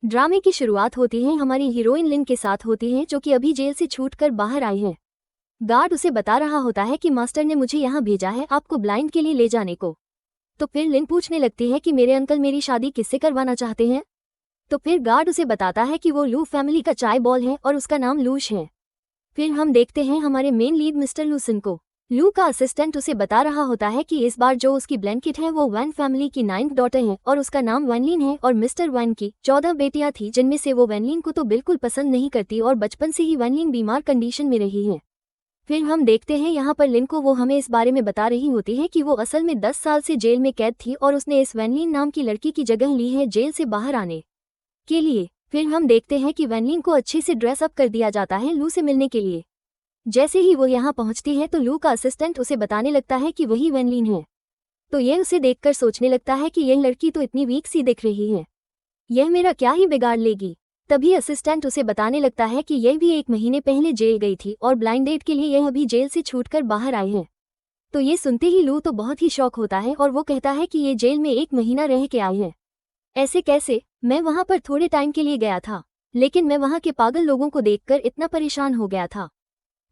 ड्रामे की शुरुआत होती है हमारी हीरोइन लिन के साथ होती है, जो कि अभी जेल से छूटकर बाहर आई है। गार्ड उसे बता रहा होता है कि मास्टर ने मुझे यहाँ भेजा है आपको ब्लाइंड के लिए ले जाने को। तो फिर लिन पूछने लगती है कि मेरे अंकल मेरी शादी किससे करवाना चाहते हैं। तो फिर गार्ड उसे बताता है कि वो लू फैमिली का चाय बॉल है और उसका नाम लूश है। फिर हम देखते हैं हमारे मेन लीड मिस्टर लूसन को। लू का असिस्टेंट उसे बता रहा होता है कि इस बार जो उसकी ब्लैंकेट है वो वैन फैमिली की 9th डॉटर है और उसका नाम वैनलिन है और मिस्टर वैन की 14 बेटियां थी, जिनमें से वो वैनलिन को तो बिल्कुल पसंद नहीं करती और बचपन से ही वैनलिन बीमार कंडीशन में रही है। फिर हम देखते हैं यहाँ पर लिन को वो हमें इस बारे में बता रही होती है कि वो असल में 10 साल से जेल में कैद थी और उसने इस वैनलिन नाम की लड़की की जगह ली है जेल से बाहर आने के लिए। फिर हम देखते हैं कि वैनलिन को अच्छे से ड्रेसअप कर दिया जाता है लू से मिलने के लिए। जैसे ही वो यहाँ पहुँचती है तो लू का असिस्टेंट उसे बताने लगता है कि वही वैनलिन है। तो ये उसे देखकर सोचने लगता है कि यह लड़की तो इतनी वीक सी दिख रही है, यह मेरा क्या ही बिगाड़ लेगी। तभी असिस्टेंट उसे बताने लगता है कि यह भी 1 महीने पहले जेल गई थी और ब्लाइंड डेट के लिए यह अभी जेल से छूटकर बाहर आई है। तो ये सुनते ही लू तो बहुत ही शॉक होता है और वो कहता है कि ये जेल में 1 महीना रह के आई है। ऐसे कैसे? मैं वहाँ पर थोड़े टाइम के लिए गया था, लेकिन मैं वहाँ के पागल लोगों को देखकर इतना परेशान हो गया था।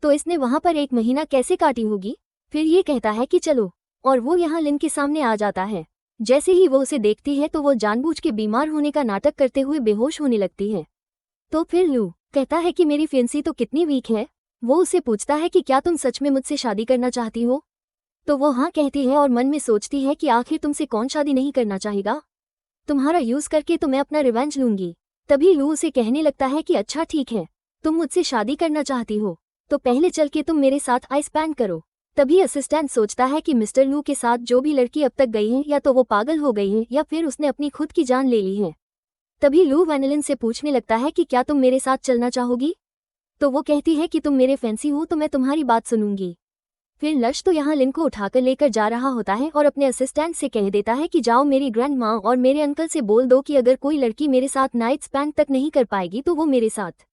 तो इसने वहाँ पर 1 महीना कैसे काटी होगी? फिर ये कहता है कि चलो, और वो यहाँ लिन के सामने आ जाता है। जैसे ही वो उसे देखती है तो वो जानबूझ के बीमार होने का नाटक करते हुए बेहोश होने लगती है। तो फिर लू कहता है कि मेरी फियांसी तो कितनी वीक है। वो उसे पूछता है कि क्या तुम सच में मुझसे शादी करना चाहती हो? तो वो हाँ कहती है और मन में सोचती है कि आखिर तुमसे कौन शादी नहीं करना चाहेगा। तुम्हारा यूज करके तो मैं अपना रिवेंज लूंगी। तभी लू उसे कहने लगता है कि अच्छा ठीक है, तुम मुझसे शादी करना चाहती हो तो पहले चल के तुम मेरे साथ आइस पैन करो। तभी असिस्टेंट सोचता है कि मिस्टर लू के साथ जो भी लड़की अब तक गई है या तो वो पागल हो गई है या फिर उसने अपनी खुद की जान ले ली है। तभी लू वैनलिन से पूछने लगता है कि क्या तुम मेरे साथ चलना चाहोगी? तो वो कहती है कि तुम मेरे फैंसी हो तो मैं तुम्हारी बात सुनूंगी। फिर लश तो यहाँ लिन को उठाकर लेकर जा रहा होता है और अपने असिस्टेंट से कह देता है कि जाओ मेरी ग्रैंड माँ और मेरे अंकल से बोल दो कि अगर कोई लड़की मेरे साथ नाइट स्पेंड तक नहीं कर पाएगी तो वो मेरे साथ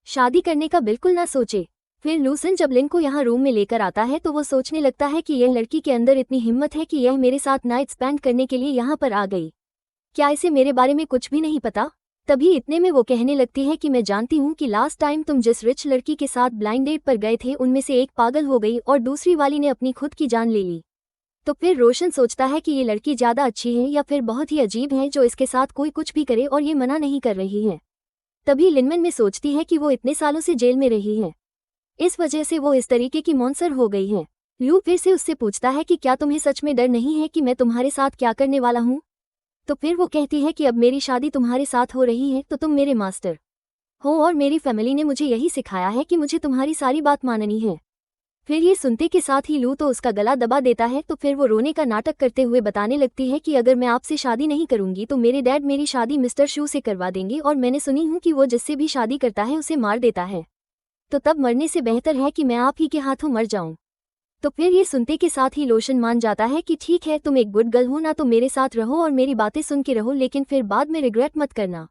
शादी करने का बिल्कुल ना सोचे। फिर लूसन जब लिन को यहाँ रूम में लेकर आता है तो वो सोचने लगता है कि यह लड़की के अंदर इतनी हिम्मत है कि यह मेरे साथ नाइट स्पेंड करने के लिए यहाँ पर आ गई। क्या इसे मेरे बारे में कुछ भी नहीं पता? तभी इतने में वो कहने लगती है कि मैं जानती हूँ कि लास्ट टाइम तुम जिस रिच लड़की के साथ ब्लाइंड डेट पर गए थे उनमें से एक पागल हो गई और दूसरी वाली ने अपनी खुद की जान ले ली। तो फिर रोशन सोचता है कि ये लड़की ज़्यादा अच्छी है या फिर बहुत ही अजीब है जो इसके साथ कोई कुछ भी करे और ये मना नहीं कर रही है। तभी लिनमन में सोचती है कि वो इतने सालों से जेल में रही है, इस वजह से वो इस तरीके की मॉन्स्टर हो गई है। लू फिर से उससे पूछता है कि क्या तुम्हें सच में डर नहीं है कि मैं तुम्हारे साथ क्या करने वाला हूँ? तो फिर वो कहती है कि अब मेरी शादी तुम्हारे साथ हो रही है तो तुम मेरे मास्टर हो और मेरी फैमिली ने मुझे यही सिखाया है कि मुझे तुम्हारी सारी बात माननी है। फिर ये सुनते के साथ ही लू तो उसका गला दबा देता है। तो फिर वो रोने का नाटक करते हुए बताने लगती है कि अगर मैं आपसे शादी नहीं करूंगी तो मेरे डैड मेरी शादी मिस्टर शू से करवा देंगे और मैंने सुनी हूँ कि वो जिससे भी शादी करता है उसे मार देता है, तो तब मरने से बेहतर है कि मैं आप ही के हाथों मर जाऊं। तो फिर ये सुनते के साथ ही लोशन मान जाता है कि ठीक है तुम एक गुड गर्ल हो ना, तो मेरे साथ रहो और मेरी बातें सुन के रहो, लेकिन फिर बाद में रिग्रेट मत करना।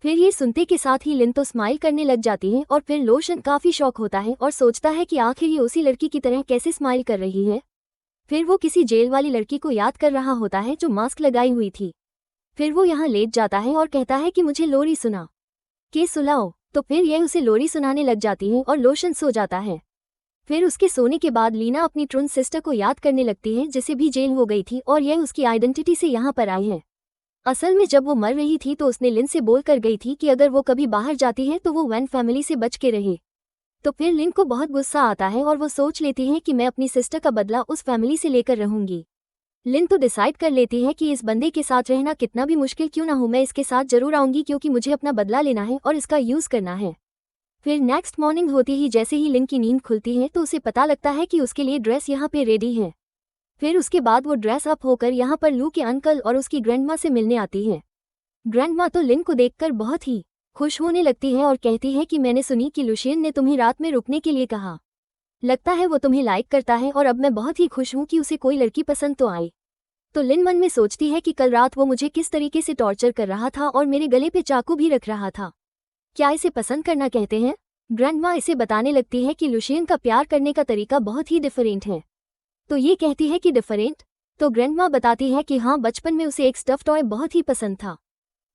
फिर ये सुनते के साथ ही लिन तो स्माइल करने लग जाती है और फिर लोशन काफ़ी शॉक होता है और सोचता है कि आखिर ये उसी लड़की की तरह कैसे स्माइल कर रही है। फिर वो किसी जेल वाली लड़की को याद कर रहा होता है जो मास्क लगाई हुई थी। फिर वो यहाँ लेट जाता है और कहता है कि मुझे लोरी सुना के सुलाओ। तो फिर यह उसे लोरी सुनाने लग जाती है और लोशन सो जाता है। फिर उसके सोने के बाद लीना अपनी ट्विन सिस्टर को याद करने लगती है जिसे भी जेल हो गई थी और यह उसकी आइडेंटिटी से यहाँ पर आई है। असल में जब वो मर रही थी तो उसने लिन से बोल कर गई थी कि अगर वो कभी बाहर जाती है तो वो वैन फैमिली से बच के रहे। तो फिर लिन को बहुत गुस्सा आता है और वो सोच लेती है कि मैं अपनी सिस्टर का बदला उस फैमिली से लेकर रहूंगी। लिन तो डिसाइड कर लेती है कि इस बंदे के साथ रहना कितना भी मुश्किल क्यों ना हो, मैं इसके साथ जरूर आऊंगी क्योंकि मुझे अपना बदला लेना है और इसका यूज़ करना है। फिर नेक्स्ट मॉर्निंग होती ही जैसे ही लिन की नींद खुलती है तो उसे पता लगता है कि उसके लिए ड्रेस यहाँ पे रेडी है। फिर उसके बाद वो ड्रेस अप होकर यहाँ पर लू के अंकल और उसकी ग्रैंडमा से मिलने आती है। ग्रैंडमा तो लिन को देखकर बहुत ही खुश होने लगती है और कहती है कि मैंने सुनी कि लुशियन ने तुम्हें रात में रुकने के लिए कहा, लगता है वो तुम्हें लाइक करता है और अब मैं बहुत ही खुश हूँ कि उसे कोई लड़की पसंद तो आई। तो लिन मन में सोचती है कि कल रात वो मुझे किस तरीके से टॉर्चर कर रहा था और मेरे गले पे चाकू भी रख रहा था, क्या इसे पसंद करना कहते हैं? ग्रैंडमा इसे बताने लगती है कि लुशियन का प्यार करने का तरीका बहुत ही डिफरेंट है। तो ये कहती है कि डिफरेंट? तो ग्रैंडमा बताती है कि हाँ, बचपन में उसे एक स्टफ टॉय बहुत ही पसंद था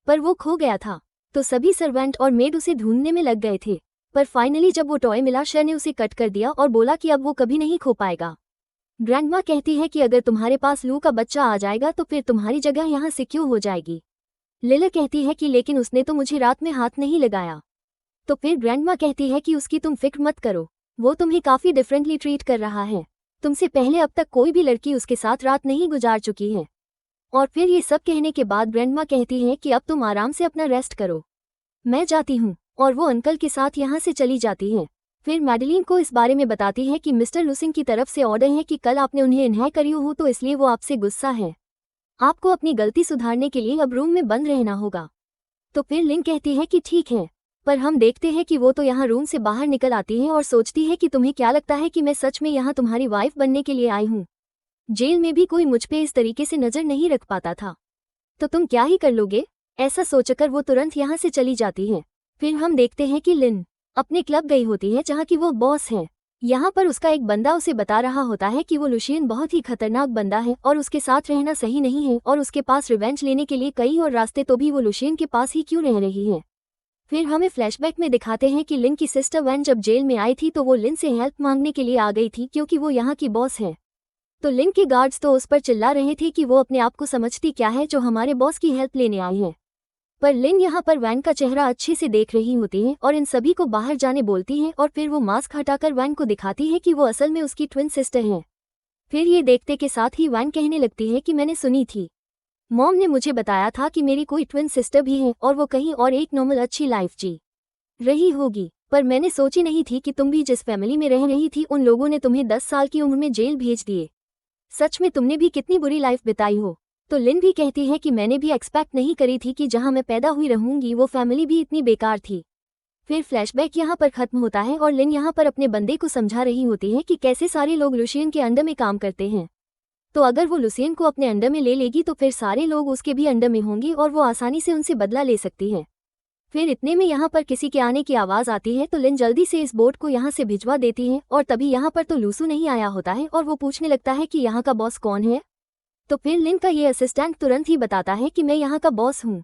पर वो खो गया था। तो सभी सर्वेंट और मेड उसे ढूंढने में लग गए थे, पर फाइनली जब वो टॉय मिला शर ने उसे कट कर दिया और बोला कि अब वो कभी नहीं खो पाएगा। ग्रैंडमा कहती है कि अगर तुम्हारे पास लू का बच्चा आ जाएगा तो फिर तुम्हारी जगह यहाँ सिक्योर हो जाएगी। लिला कहती है कि लेकिन उसने तो मुझे रात में हाथ नहीं लगाया। तो फिर ग्रैंडमा कहती है कि उसकी तुम फिक्र मत करो, वो तुम्हें काफ़ी डिफरेंटली ट्रीट कर रहा है। तुमसे पहले अब तक कोई भी लड़की उसके साथ रात नहीं गुजार चुकी है। और फिर ये सब कहने के बाद ग्रैंडमा कहती है कि अब तुम आराम से अपना रेस्ट करो, मैं जाती हूँ। और वो अंकल के साथ यहाँ से चली जाती है। फिर मैडेलिन को इस बारे में बताती है कि मिस्टर लुसिंग की तरफ से ऑर्डर है कि कल आपने उन्हें इन्हाय करी हो तो इसलिए वो आपसे गुस्सा है। आपको अपनी गलती सुधारने के लिए अब रूम में बंद रहना होगा। तो फिर लिन कहती है कि ठीक है, पर हम देखते हैं कि वो तो यहाँ रूम से बाहर निकल आती है और सोचती है कि तुम्हें क्या लगता है कि मैं सच में यहाँ तुम्हारी वाइफ बनने के लिए आई हूँ? जेल में भी कोई मुझ पे इस तरीके से नज़र नहीं रख पाता था, तो तुम क्या ही कर लोगे? ऐसा सोचकर वो तुरंत यहाँ से चली जाती है। फिर हम देखते हैं कि लिन अपने क्लब गई होती है जहाँ की वो बॉस है। यहाँ पर उसका एक बंदा उसे बता रहा होता है कि वो लुशियन बहुत ही खतरनाक बंदा है और उसके साथ रहना सही नहीं है और उसके पास रिवेंज लेने के लिए कई और रास्ते, तो भी वो लुशियन के पास ही क्यों रह रही है। फिर हमें फ्लैशबैक में दिखाते हैं कि लिन की सिस्टर वैन जब जेल में आई थी तो वो लिन से हेल्प मांगने के लिए आ गई थी क्योंकि वो यहाँ की बॉस है। तो लिन के गार्ड्स तो उस पर चिल्ला रहे थे कि वो अपने आप को समझती क्या है जो हमारे बॉस की हेल्प लेने आई है। पर लिन यहाँ पर वैन का चेहरा अच्छे से देख रही होती है और इन सभी को बाहर जाने बोलती है और फिर वो मास्क हटाकर वैन को दिखाती है कि वो असल में उसकी ट्विन सिस्टर है। फिर ये देखते के साथ ही वैन कहने लगती है कि मैंने सुनी थी, मॉम ने मुझे बताया था कि मेरी कोई ट्विन सिस्टर भी है और वो कहीं और एक नॉर्मल अच्छी लाइफ जी रही होगी, पर मैंने सोची नहीं थी कि तुम भी जिस फैमिली में रह रही थी उन लोगों ने तुम्हें 10 साल की उम्र में जेल भेज दिए। सच में तुमने भी कितनी बुरी लाइफ बिताई हो। तो लिन भी कहती है कि मैंने भी एक्सपेक्ट नहीं करी थी कि जहां मैं पैदा हुई रहूंगी वो फैमिली भी इतनी बेकार थी। फिर फ्लैशबैक यहाँ पर खत्म होता है और लिन यहाँ पर अपने बंदे को समझा रही होती है कि कैसे सारे लोग लुशियन के अंडर में काम करते हैं, तो अगर वो लुसियन को अपने अंडर में ले लेगी तो फिर सारे लोग उसके भी अंडर में होंगे और वो आसानी से उनसे बदला ले सकती है। फिर इतने में यहाँ पर किसी के आने की आवाज़ आती है तो लिन जल्दी से इस बोट को यहाँ से भिजवा देती है और तभी यहाँ पर तो लूसू नहीं आया होता है और वो पूछने लगता है कि यहाँ का बॉस कौन है। तो फिर लिन का ये असिस्टेंट तुरंत ही बताता है कि मैं यहाँ का बॉस हूँ।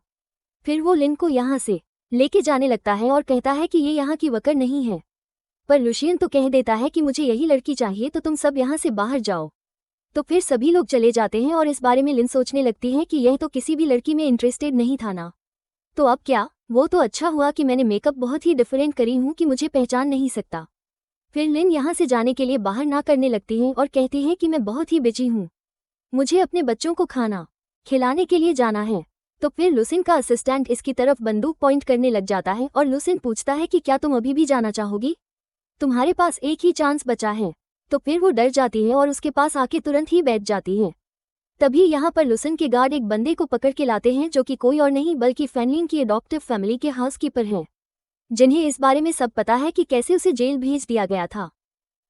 फिर वो लिन को यहाँ से लेके जाने लगता है और कहता है कि ये यहाँ की वर्कर नहीं है। पर लुशियन तो कह देता है कि मुझे यही लड़की चाहिए, तो तुम सब यहाँ से बाहर जाओ। तो फिर सभी लोग चले जाते हैं और इस बारे में लिन सोचने लगती है कि यह तो किसी भी लड़की में इंटरेस्टेड नहीं था ना, तो अब क्या, वो तो अच्छा हुआ कि मैंने मेकअप बहुत ही डिफरेंट करी हूँ कि मुझे पहचान नहीं सकता। फिर लिन यहाँ से जाने के लिए बाहर ना करने लगती है और कहती है कि मैं बहुत ही बिजी हूँ, मुझे अपने बच्चों को खाना खिलाने के लिए जाना है। तो फिर लुसिन का असिस्टेंट इसकी तरफ बंदूक पॉइंट करने लग जाता है और लुसिन पूछता है कि क्या तुम अभी भी जाना चाहोगी, तुम्हारे पास एक ही चांस बचा है। तो फिर वो डर जाती है और उसके पास आके तुरंत ही बैठ जाती है। तभी यहाँ पर लुसिन के गार्ड एक बंदे को पकड़ के लाते हैं जो कि कोई और नहीं बल्कि फैनलिन की अडॉप्टिव फैमिली के हाउसकीपर हैं, जिन्हें इस बारे में सब पता है कि कैसे उसे जेल भेज दिया गया था।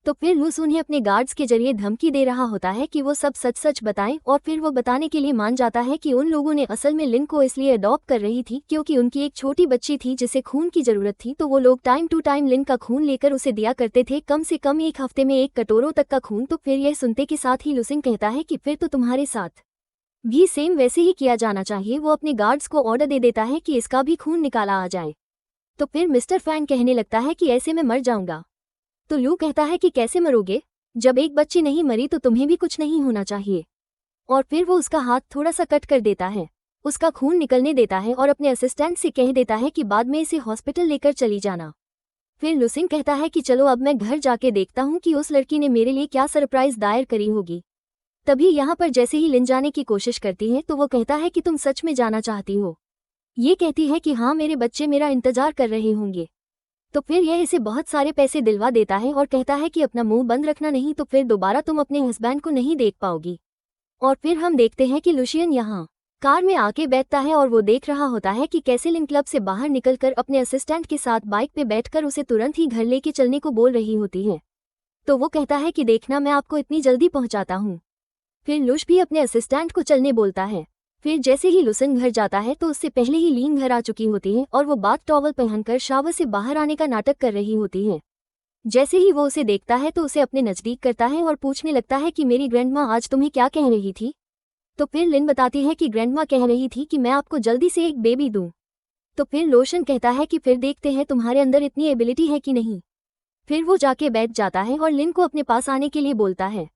तो फिर लुस उन्हें अपने गार्ड्स के जरिए धमकी दे रहा होता है कि वो सब सच सच बताएं और फिर वो बताने के लिए मान जाता है कि उन लोगों ने असल में लिन को इसलिए अडॉप्ट कर रही थी क्योंकि उनकी एक छोटी बच्ची थी जिसे खून की जरूरत थी, तो वो लोग टाइम टू टाइम लिन का खून लेकर उसे दिया करते थे, कम से कम एक हफ्ते में 1 कटोरों तक का खून। तो फिर यह सुनते के साथ ही लुसिन कहता है कि फिर तो तुम्हारे साथ भी सेम वैसे ही किया जाना चाहिए। वो अपने गार्ड्स को ऑर्डर दे देता है कि इसका भी खून निकाला आ जाए। तो फिर मिस्टर फैंग कहने लगता है कि ऐसे में मर जाऊंगा। तो लू कहता है कि कैसे मरोगे, जब एक बच्ची नहीं मरी तो तुम्हें भी कुछ नहीं होना चाहिए। और फिर वो उसका हाथ थोड़ा सा कट कर देता है, उसका खून निकलने देता है और अपने असिस्टेंट से कह देता है कि बाद में इसे हॉस्पिटल लेकर चली जाना। फिर लुसिन कहता है कि चलो अब मैं घर जाके देखता हूँ कि उस लड़की ने मेरे लिए क्या सरप्राइज दायर करी होगी। तभी यहाँ पर जैसे ही लिन जाने की कोशिश करती है तो वो कहता है कि तुम सच में जाना चाहती हो। ये कहती है कि हाँ, मेरे बच्चे मेरा इंतजार कर रहे होंगे। तो फिर यह इसे बहुत सारे पैसे दिलवा देता है और कहता है कि अपना मुंह बंद रखना, नहीं तो फिर दोबारा तुम अपने हस्बैंड को नहीं देख पाओगी। और फिर हम देखते हैं कि लुशियन यहाँ कार में आके बैठता है और वो देख रहा होता है कि कैसे लिन क्लब से बाहर निकलकर अपने असिस्टेंट के साथ बाइक पे बैठकर उसे तुरंत ही घर लेके चलने को बोल रही होती है। तो वो कहता है कि देखना, मैं आपको इतनी जल्दी पहुंचाता हूँ। फिर लुश भी अपने असिस्टेंट को चलने बोलता है। फिर जैसे ही लुसिन घर जाता है तो उससे पहले ही लीन घर आ चुकी होती है और वो बाथ टॉवल पहनकर शावर से बाहर आने का नाटक कर रही होती है। जैसे ही वो उसे देखता है तो उसे अपने नज़दीक करता है और पूछने लगता है कि मेरी ग्रैंडमा आज तुम्हें क्या कह रही थी। तो फिर लिन बताती है कि ग्रैंडमा कह रही थी कि मैं आपको जल्दी से एक बेबी दूं। तो फिर लोशन कहता है कि फिर देखते हैं तुम्हारे अंदर इतनी एबिलिटी है कि नहीं। फिर वो जाके बैठ जाता है और लिन को अपने पास आने के लिए बोलता है।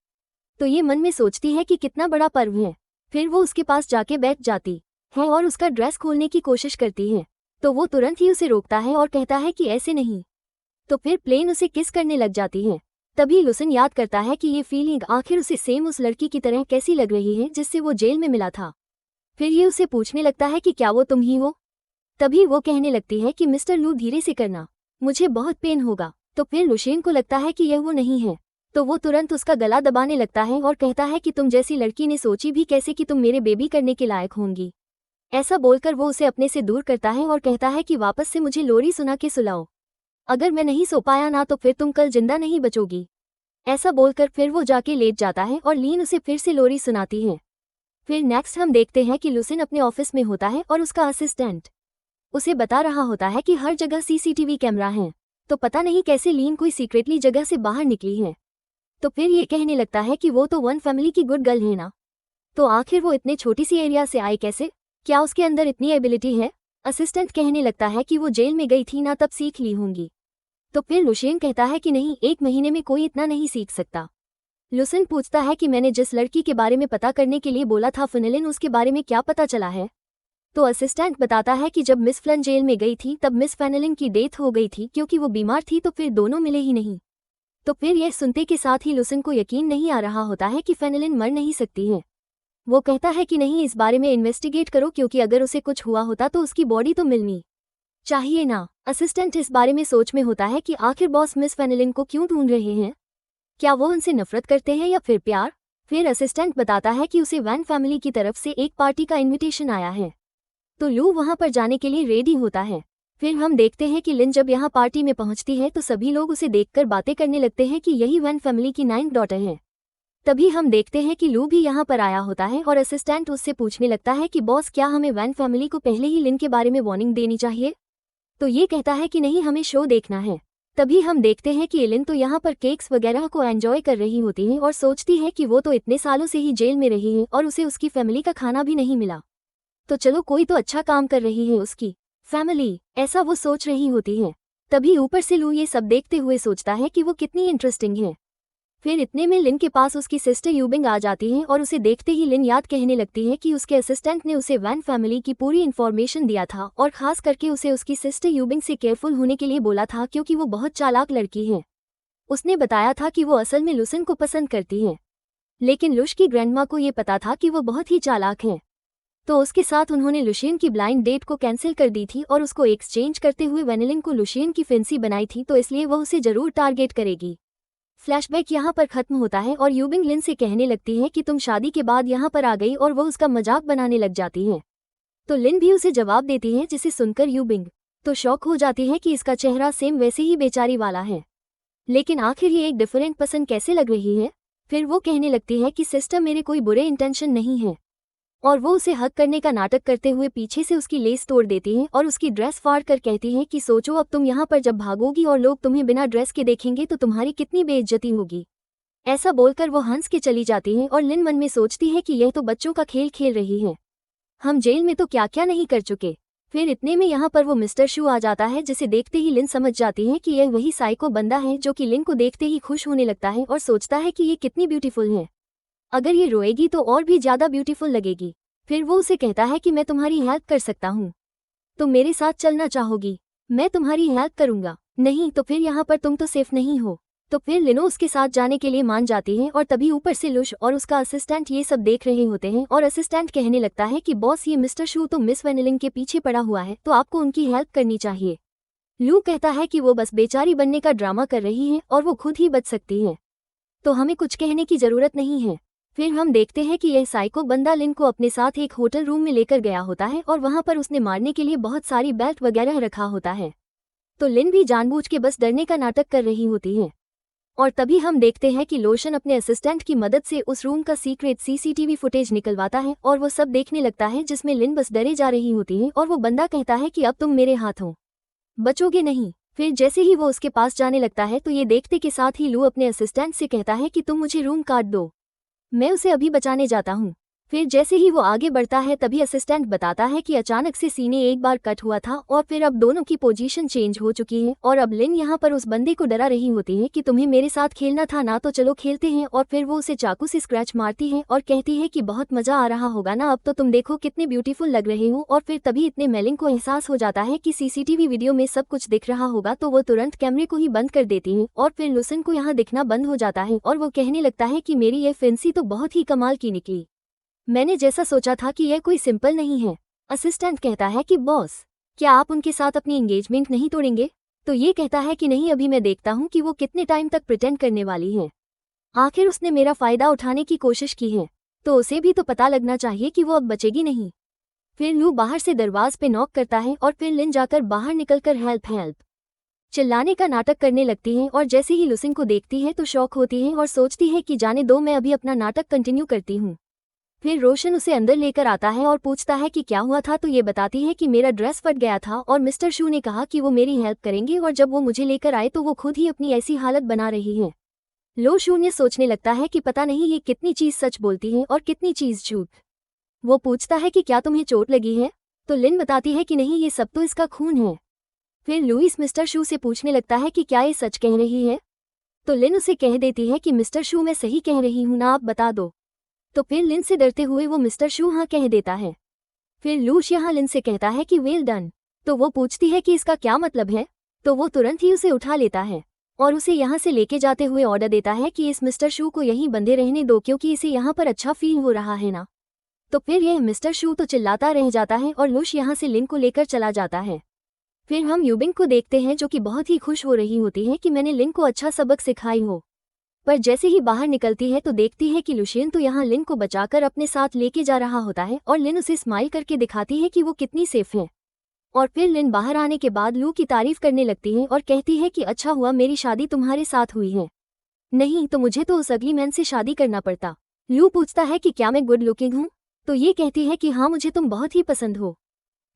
तो ये मन में सोचती है कि कितना बड़ा पर्व है। फिर वो उसके पास जाके बैठ जाती है और उसका ड्रेस खोलने की कोशिश करती है। तो वो तुरंत ही उसे रोकता है और कहता है कि ऐसे नहीं। तो फिर प्लेन उसे किस करने लग जाती है। तभी लुसन याद करता है कि ये फीलिंग आखिर उसे सेम उस लड़की की तरह कैसी लग रही है जिससे वो जेल में मिला था। फिर ये उसे पूछने लगता है कि क्या वो तुम ही हो। तभी वो कहने लगती है कि मिस्टर लू धीरे से करना, मुझे बहुत पेन होगा। तो फिर लुशेन को लगता है कि यह वो नहीं है। तो वो तुरंत उसका गला दबाने लगता है और कहता है कि तुम जैसी लड़की ने सोची भी कैसे कि तुम मेरे बेबी करने के लायक होंगी। ऐसा बोलकर वो उसे अपने से दूर करता है और कहता है कि वापस से मुझे लोरी सुना के सुलाओ। अगर मैं नहीं सो पाया ना तो फिर तुम कल जिंदा नहीं बचोगी। ऐसा बोलकर फिर वो जाके लेट जाता है और लीन उसे फिर से लोरी सुनाती है। फिर नेक्स्ट हम देखते हैं कि लुसिन अपने ऑफिस में होता है और उसका असिस्टेंट उसे बता रहा होता है कि हर जगह सीसीटीवी कैमरा है। तो पता नहीं कैसे लीन कोई सीक्रेटली जगह से बाहर निकली है। तो फिर ये कहने लगता है कि वो तो वन फैमिली की गुड गर्ल है ना, तो आखिर वो इतने छोटी सी एरिया से आई कैसे, क्या उसके अंदर इतनी एबिलिटी है। असिस्टेंट कहने लगता है कि वो जेल में गई थी ना, तब सीख ली होंगी। तो फिर लुशेन कहता है कि नहीं, 1 महीने में कोई इतना नहीं सीख सकता। लुसिन पूछता है कि मैंने जिस लड़की के बारे में पता करने के लिए बोला था फिनेलिन, उसके बारे में क्या पता चला है। तो असिस्टेंट बताता है कि जब मिस फ्लन जेल में गई थी तब मिस फेनेलिन की डेथ हो गई थी क्योंकि वो बीमार थी, तो फिर दोनों मिले ही नहीं। तो फिर यह सुनते के साथ ही लुसिन को यकीन नहीं आ रहा होता है कि फेनेलिन मर नहीं सकती है। वो कहता है कि नहीं, इस बारे में इन्वेस्टिगेट करो क्योंकि अगर उसे कुछ हुआ होता तो उसकी बॉडी तो मिलनी चाहिए ना। असिस्टेंट इस बारे में सोच में होता है कि आखिर बॉस मिस फेनेलिन को क्यों ढूंढ रहे हैं, क्या वो उनसे नफरत करते हैं या फिर प्यार। फिर असिस्टेंट बताता है कि उसे वैन फैमिली की तरफ से एक पार्टी का इन्विटेशन आया है, तो लू वहां पर जाने के लिए रेडी होता है। फिर हम देखते हैं कि लिन जब यहाँ पार्टी में पहुंचती है तो सभी लोग उसे देखकर बातें करने लगते हैं कि यही वैन फैमिली की 9th डॉटर है। तभी हम देखते हैं कि लू भी यहाँ पर आया होता है और असिस्टेंट उससे पूछने लगता है कि बॉस, क्या हमें वैन फैमिली को पहले ही लिन के बारे में वार्निंग देनी चाहिए। तो ये कहता है कि नहीं, हमें शो देखना है। तभी हम देखते हैं कि लिन तो यहाँ पर केक्स वगैरह को एंजॉय कर रही होती है और सोचती है कि वो तो इतने सालों से ही जेल में रही है और उसे उसकी फैमिली का खाना भी नहीं मिला, तो चलो कोई तो अच्छा काम कर रही है उसकी फैमिली, ऐसा वो सोच रही होती है। तभी ऊपर से लू ये सब देखते हुए सोचता है कि वो कितनी इंटरेस्टिंग है। फिर इतने में लिन के पास उसकी सिस्टर यूबिंग आ जाती है और उसे देखते ही लिन याद कहने लगती है कि उसके असिस्टेंट ने उसे वैन फैमिली की पूरी इन्फॉर्मेशन दिया था और खास करके उसे उसकी सिस्टर यूबिंग से केयरफुल होने के लिए बोला था क्योंकि वो बहुत चालाक लड़की है। उसने बताया था कि वो असल में लुसिन को पसंद करती है, लेकिन लुश की ग्रैंडमा को ये पता था कि वो बहुत ही चालाक है। तो उसके साथ उन्होंने लुशियन की ब्लाइंड डेट को कैंसिल कर दी थी और उसको एक्सचेंज करते हुए वेनेलिन को लुशियन की फेंसी बनाई थी, तो इसलिए वह उसे जरूर टारगेट करेगी। फ्लैशबैक यहाँ पर खत्म होता है और यूबिंग लिन से कहने लगती है कि तुम शादी के बाद यहाँ पर आ गई और वह उसका मजाक बनाने लग जाती है। तो लिन भी उसे जवाब देती है, जिसे सुनकर यूबिंग तो शॉक हो जाती है कि इसका चेहरा सेम वैसे ही बेचारी वाला है, लेकिन आखिर ये एक डिफरेंट पसंद कैसे लग रही है। फिर वो कहने लगती है कि सिस्टर, मेरे कोई बुरे इंटेंशन नहीं है, और वो उसे हक करने का नाटक करते हुए पीछे से उसकी लेस तोड़ देती है और उसकी ड्रेस फाड़ कर कहती है कि सोचो अब तुम यहाँ पर जब भागोगी और लोग तुम्हें बिना ड्रेस के देखेंगे तो तुम्हारी कितनी बेइज्जती होगी। ऐसा बोलकर वो हंस के चली जाती है और लिन मन में सोचती है कि यह तो बच्चों का खेल खेल रही है, हम जेल में तो क्या क्या नहीं कर चुके। फिर इतने में यहाँ पर वो मिस्टर शू आ जाता है, जिसे देखते ही लिन समझ जाती है कि यह वही साइको बंदा है जो कि लिन को देखते ही खुश होने लगता है और सोचता है कि ये कितनी ब्यूटीफुल है, अगर ये रोएगी तो और भी ज्यादा ब्यूटीफुल लगेगी। फिर वो उसे कहता है कि मैं तुम्हारी हेल्प कर सकता हूँ, तुम मेरे साथ चलना चाहोगी, मैं तुम्हारी हेल्प करूंगा। नहीं तो फिर यहाँ पर तुम तो सेफ नहीं हो। तो फिर लिनो उसके साथ जाने के लिए मान जाती है और तभी ऊपर से लुश और उसका असिस्टेंट ये सब देख रहे होते हैं और असिस्टेंट कहने लगता है कि बॉस, ये मिस्टर शू तो मिस वेनेलिन के पीछे पड़ा हुआ है, तो आपको उनकी हेल्प करनी चाहिए। लू कहता है कि वो बस बेचारी बनने का ड्रामा कर रही है और वो खुद ही बच सकती है, तो हमें कुछ कहने की जरूरत नहीं है। फिर हम देखते हैं कि यह साइको बंदा लिन को अपने साथ एक होटल रूम में लेकर गया होता है और वहां पर उसने मारने के लिए बहुत सारी बेल्ट वगैरह रखा होता है। तो लिन भी जानबूझ के बस डरने का नाटक कर रही होती है और तभी हम देखते हैं कि लोशन अपने असिस्टेंट की मदद से उस रूम का सीक्रेट सीसीटीवी फुटेज निकलवाता है और वो सब देखने लगता है, जिसमें लिन बस डरे जा रही होती है और वो बंदा कहता है कि अब तुम मेरे हाथों बचोगे नहीं। फिर जैसे ही वो उसके पास जाने लगता है तो ये देखते के साथ ही लू अपने असिस्टेंट से कहता है कि तुम मुझे रूम कार्ड दो, मैं उसे अभी बचाने जाता हूँ। फिर जैसे ही वो आगे बढ़ता है तभी असिस्टेंट बताता है कि अचानक से सीने एक बार कट हुआ था और फिर अब दोनों की पोजीशन चेंज हो चुकी है और अब लिन यहाँ पर उस बंदे को डरा रही होती है कि तुम्हें मेरे साथ खेलना था ना, तो चलो खेलते हैं। और फिर वो उसे चाकू से स्क्रैच मारती है और कहती है कि बहुत मजा आ रहा होगा ना, अब तो तुम देखो कितने ब्यूटीफुल लग रहे हो। और फिर तभी इतने मेलिंग को एहसास हो जाता है कि सीसीटीवी वीडियो में सब कुछ दिख रहा होगा, तो वो तुरंत कैमरे को ही बंद कर देती है और फिर लुसन को यहाँ दिखना बंद हो जाता है और वो कहने लगता है कि मेरी ये फैंसी तो बहुत ही कमाल की निकली, मैंने जैसा सोचा था कि यह कोई सिंपल नहीं है। असिस्टेंट कहता है कि बॉस, क्या आप उनके साथ अपनी एंगेजमेंट नहीं तोड़ेंगे? तो ये कहता है कि नहीं, अभी मैं देखता हूँ कि वो कितने टाइम तक प्रिटेंड करने वाली है। आखिर उसने मेरा फायदा उठाने की कोशिश की है, तो उसे भी तो पता लगना चाहिए कि वो अब बचेगी नहीं। फिर लू बाहर से दरवाज पे नॉक करता है और फिर लिन जाकर बाहर निकलकर हेल्प हेल्प चिल्लाने का नाटक करने लगती है और जैसे ही लुसिन को देखती है तो शॉक होती है और सोचती है कि जाने दो, मैं अभी अपना नाटक कंटिन्यू करती हूँ। फिर रोशन उसे अंदर लेकर आता है और पूछता है कि क्या हुआ था, तो ये बताती है कि मेरा ड्रेस फट गया था और मिस्टर शू ने कहा कि वो मेरी हेल्प करेंगे और जब वो मुझे लेकर आए तो वो खुद ही अपनी ऐसी हालत बना रही है। लो शून्य सोचने लगता है कि पता नहीं ये कितनी चीज सच बोलती है और कितनी चीज झूठ। वो पूछता है कि क्या तुम्हें चोट लगी है, तो लिन बताती है कि नहीं, ये सब तो इसका खून है। फिर लुइस मिस्टर शू से पूछने लगता है कि क्या ये सच कह रही है, तो लिन उसे कह देती है कि मिस्टर शू, मैं सही कह रही हूँ ना, आप बता दो। तो फिर लिन से डरते हुए वो मिस्टर शू हाँ कह देता है। फिर लूश यहाँ लिन से कहता है कि वेल डन। तो वो पूछती है कि इसका क्या मतलब है, तो वो तुरंत ही उसे उठा लेता है और उसे यहाँ से लेके जाते हुए ऑर्डर देता है कि इस मिस्टर शू को यहीं बंधे रहने दो, क्योंकि इसे यहाँ पर अच्छा फील हो रहा है ना। तो फिर यह मिस्टर शू तो चिल्लाता रह जाता है और लूश यहाँ से लिन को लेकर चला जाता है। फिर हम यूबिंग को देखते हैं जो कि बहुत ही खुश हो रही होती है कि मैंने लिन को अच्छा सबक सिखाई हो। पर जैसे ही बाहर निकलती है तो देखती है कि लुशियन तो यहाँ लिन को बचाकर अपने साथ लेके जा रहा होता है और लिन उसे स्माइल करके दिखाती है कि वो कितनी सेफ है। और फिर लिन बाहर आने के बाद लू की तारीफ करने लगती है और कहती है कि अच्छा हुआ मेरी शादी तुम्हारे साथ हुई है, नहीं तो मुझे तो उस अगली मैन से शादी करना पड़ता। लू पूछता है कि क्या मैं गुड लुकिंग हूँ, तो ये कहती है कि हाँ, मुझे तुम बहुत ही पसंद हो।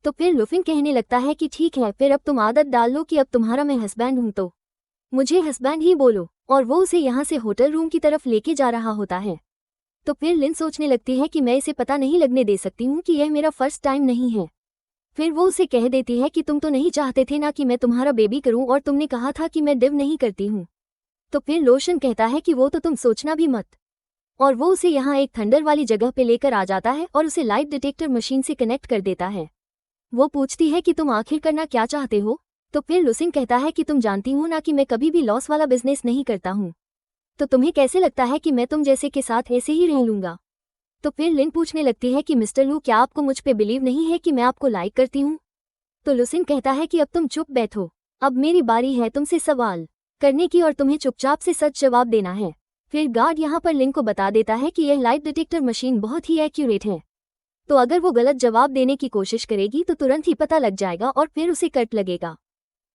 तो फिर लुफिन कहने लगता है कि ठीक है, फिर अब तुम आदत डाल लो कि अब तुम्हारा मैं हस्बैंड हूँ तो मुझे हस्बैंड ही बोलो। और वो उसे यहाँ से होटल रूम की तरफ लेके जा रहा होता है। तो फिर लिन सोचने लगती है कि मैं इसे पता नहीं लगने दे सकती हूँ कि यह मेरा फर्स्ट टाइम नहीं है। फिर वो उसे कह देती है कि तुम तो नहीं चाहते थे ना कि मैं तुम्हारा बेबी करूँ, और तुमने कहा था कि मैं डिव नहीं करती हूँ। तो फिर लोशन कहता है कि वो तो तुम सोचना भी मत। और वो उसे यहाँ एक थंडर वाली जगह पे लेकर आ जाता है और उसे लाइट डिटेक्टर मशीन से कनेक्ट कर देता है। वो पूछती है कि तुम आखिर करना क्या चाहते हो, तो फिर लुसिन कहता है कि तुम जानती हो ना कि मैं कभी भी लॉस वाला बिजनेस नहीं करता हूँ, तो तुम्हें कैसे लगता है कि मैं तुम जैसे के साथ ऐसे ही रह लूंगा। तो फिर लिन पूछने लगती है कि मिस्टर लू, क्या आपको मुझ पे बिलीव नहीं है कि मैं आपको लाइक करती हूँ। तो लुसिन कहता है कि अब तुम चुप बैठो, अब मेरी बारी है तुमसे सवाल करने की और तुम्हें चुपचाप से सच जवाब देना है। फिर गार्ड यहाँ पर लिन को बता देता है कि यह लाइट डिटेक्टर मशीन बहुत ही एक्यूरेट है, तो अगर वो गलत जवाब देने की कोशिश करेगी तो तुरंत ही पता लग जाएगा और फिर उसे कट लगेगा।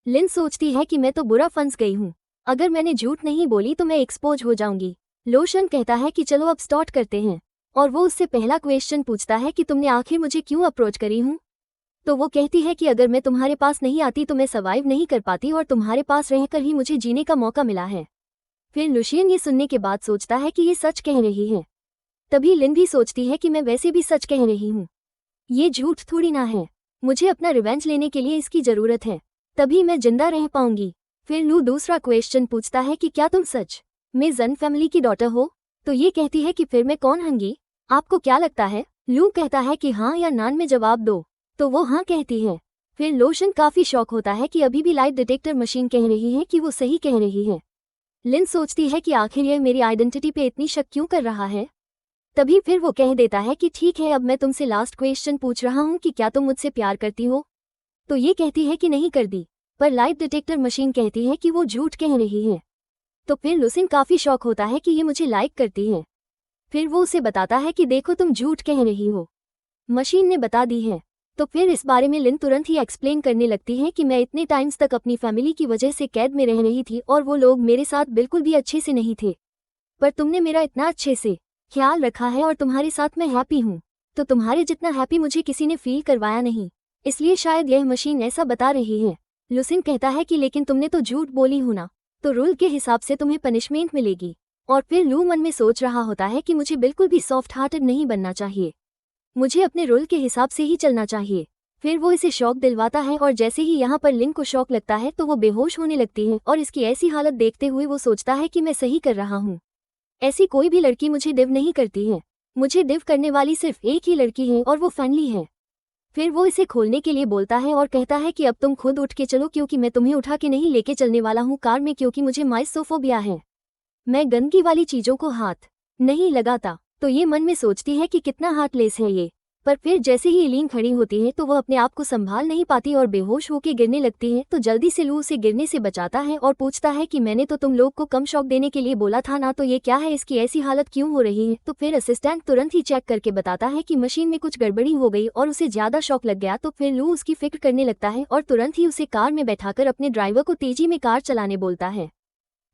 लिन सोचती है कि मैं तो बुरा फंस गई हूँ, अगर मैंने झूठ नहीं बोली तो मैं एक्सपोज हो जाऊंगी। लोशन कहता है कि चलो अब स्टार्ट करते हैं, और वो उससे पहला क्वेश्चन पूछता है कि तुमने आखिर मुझे क्यों अप्रोच करी हूँ। तो वो कहती है कि अगर मैं तुम्हारे पास नहीं आती तो मैं सर्वाइव नहीं कर पाती, और तुम्हारे पास रहकर ही मुझे जीने का मौका मिला है। फिर लुशियन ये सुनने के बाद सोचता है कि ये सच कह रही है। तभी लिन भी सोचती है कि मैं वैसे भी सच कह रही हूँ, ये झूठ थोड़ी ना है, मुझे अपना रिवेंज लेने के लिए इसकी जरूरत है, तभी मैं जिंदा रह पाऊंगी। फिर लू दूसरा क्वेश्चन पूछता है कि क्या तुम सच में जन फैमिली की डॉटर हो। तो ये कहती है कि फिर मैं कौन हूँगी, आपको क्या लगता है। लू कहता है कि हाँ या नान में जवाब दो, तो वो हाँ कहती है। फिर लोशन काफी शॉक होता है कि अभी भी लाइट डिटेक्टर मशीन कह रही है कि वो सही कह रही है। लिन सोचती है कि आखिर यह मेरी आइडेंटिटी पे इतनी शक क्यों कर रहा है। तभी फिर वो कह देता है कि ठीक है, अब मैं तुमसे लास्ट क्वेश्चन पूछ रहा हूँ कि क्या तुम मुझसे प्यार करती हो। तो ये कहती है कि नहीं कर दी, पर लाइट डिटेक्टर मशीन कहती है कि वो झूठ कह रही है। तो फिर लुसिन काफी शॉक होता है कि ये मुझे लाइक करती है। फिर वो उसे बताता है कि देखो तुम झूठ कह रही हो, मशीन ने बता दी है। तो फिर इस बारे में लिन तुरंत ही एक्सप्लेन करने लगती है कि मैं इतने टाइम्स तक अपनी फैमिली की वजह से कैद में रह रही थी और वो लोग मेरे साथ बिल्कुल भी अच्छे से नहीं थे, पर तुमने मेरा इतना अच्छे से ख्याल रखा है और तुम्हारे साथ मैं हैप्पी हूँ, तो तुम्हारे जितना हैप्पी मुझे किसी ने फील करवाया नहीं, इसलिए शायद यह मशीन ऐसा बता रही है। लुसिन कहता है कि लेकिन तुमने तो झूठ बोली हो ना, तो रूल के हिसाब से तुम्हें पनिशमेंट मिलेगी। और फिर लू मन में सोच रहा होता है कि मुझे बिल्कुल भी सॉफ्ट हार्टेड नहीं बनना चाहिए, मुझे अपने रोल के हिसाब से ही चलना चाहिए। फिर वो इसे शॉक दिलवाता है और जैसे ही यहाँ पर लिन को शॉक लगता है तो वो बेहोश होने लगती है और इसकी ऐसी हालत देखते हुए वो सोचता है कि मैं सही कर रहा हूँ। ऐसी कोई भी लड़की मुझे डिव नहीं करती है, मुझे डिव करने वाली सिर्फ एक ही लड़की है और वो फैनली है। फिर वो इसे खोलने के लिए बोलता है और कहता है कि अब तुम खुद उठ के चलो क्योंकि मैं तुम्हें उठा के नहीं लेके चलने वाला हूँ कार में, क्योंकि मुझे माइसोफोबिया है, मैं गंदगी वाली चीज़ों को हाथ नहीं लगाता। तो ये मन में सोचती है कि कितना हार्टलेस है ये। पर फिर जैसे ही एलीन खड़ी होती है तो वह अपने आप को संभाल नहीं पाती और बेहोश होकर गिरने लगती है। तो जल्दी से लू उसे गिरने से बचाता है और पूछता है कि मैंने तो तुम लोग को कम शॉक देने के लिए बोला था ना, तो ये क्या है, इसकी ऐसी हालत क्यों हो रही है। तो फिर असिस्टेंट तुरंत ही चेक करके बताता है कि मशीन में कुछ गड़बड़ी हो गई और उसे ज्यादा शॉक लग गया। तो फिर लू उसकी फिक्र करने लगता है और तुरंत ही उसे कार में बैठाकर अपने ड्राइवर को तेजी में कार चलाने बोलता है।